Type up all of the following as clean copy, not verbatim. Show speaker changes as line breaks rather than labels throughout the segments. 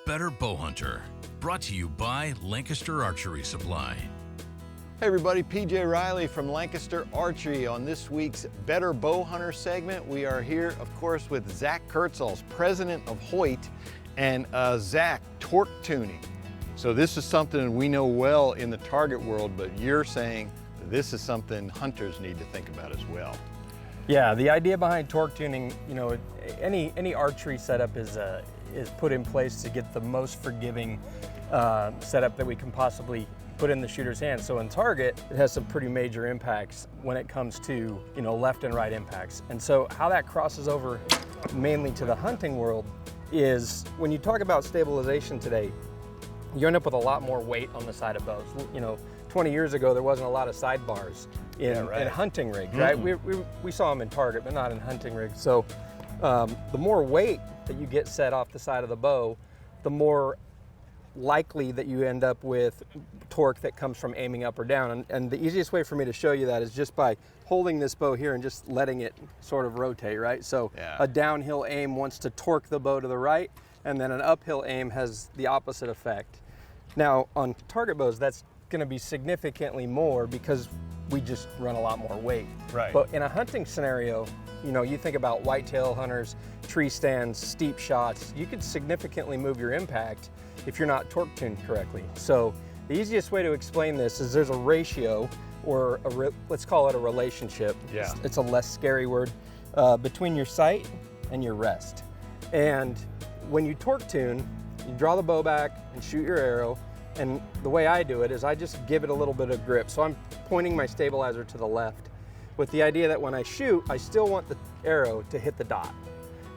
Better Bowhunter, brought to you by Lancaster Archery Supply.
Hey everybody, PJ Riley from Lancaster Archery. On this week's Better Bowhunter segment, we are here, of course, with Zak Kurtzhals, president of Hoyt, and Zak, torque tuning. So this is something we know well in the target world, but you're saying this is something hunters need to think about as well.
Yeah, the idea behind torque tuning, you know, any archery setup is put in place to get the most forgiving setup that we can possibly put in the shooter's hand. So in target, it has some pretty major impacts when it comes to, you know, left and right impacts. And so how that crosses over mainly to the hunting world is when you talk about stabilization today, you end up with a lot more weight on the side of bows. You know, 20 years ago, there wasn't a lot of sidebars in hunting rigs, right? We saw them in target, but not in hunting rigs. So the more weight that you get set off the side of the bow, the more likely that you end up with torque that comes from aiming up or down. And the easiest way for me to show you that is just by holding this bow here and just letting it sort of rotate, right? So a downhill aim wants to torque the bow to the right, and then an uphill aim has the opposite effect. Now on target bows, that's going to be significantly more because we just run a lot more weight.
Right.
But in a hunting scenario, you know, you think about whitetail hunters, tree stands, steep shots, you could significantly move your impact if you're not torque tuned correctly. So the easiest way to explain this is there's a ratio, or let's call it a relationship.
Yeah.
It's a less scary word, between your sight and your rest. And when you torque tune, you draw the bow back and shoot your arrow. And the way I do it is I just give it a little bit of grip. So I'm pointing my stabilizer to the left with the idea that when I shoot, I still want the arrow to hit the dot.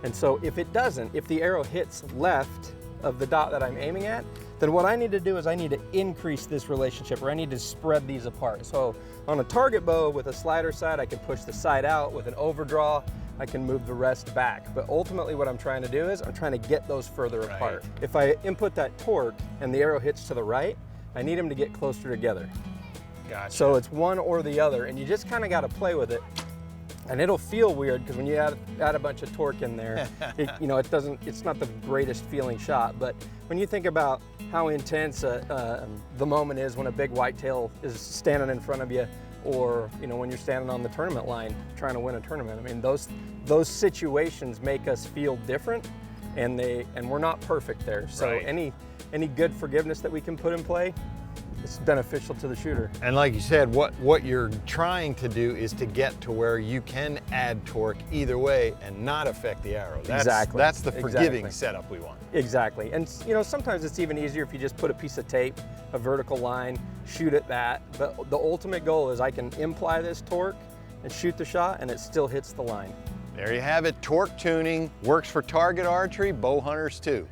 And so if it doesn't, if the arrow hits left of the dot that I'm aiming at, then what I need to do is I need to increase this relationship, or I need to spread these apart. So on a target bow with a slider sight, I can push the sight out. With an overdraw, I can move the rest back. But ultimately what I'm trying to do is I'm trying to get those further apart. If I input that torque and the arrow hits to the right, I need them to get closer together.
Gotcha.
So it's one or the other, and you just kind of got to play with it. And it'll feel weird because when you add a bunch of torque in there, it's not the greatest feeling shot. But when you think about how intense the moment is when a big whitetail is standing in front of you, or you know, when you're standing on the tournament line trying to win a tournament, I mean, those situations make us feel different, and we're not perfect there. So any good forgiveness that we can put in play, it's beneficial to the shooter. And
like you said, what you're trying to do is to get to where you can add torque either way and not affect the arrow. That's the forgiving setup we want.
Exactly. And you know, sometimes it's even easier if you just put a piece of tape, a vertical line, shoot at that. But the ultimate goal is I can imply this torque and shoot the shot, and it still hits the line.
There you have it. Torque tuning works for target archery, bow hunters too.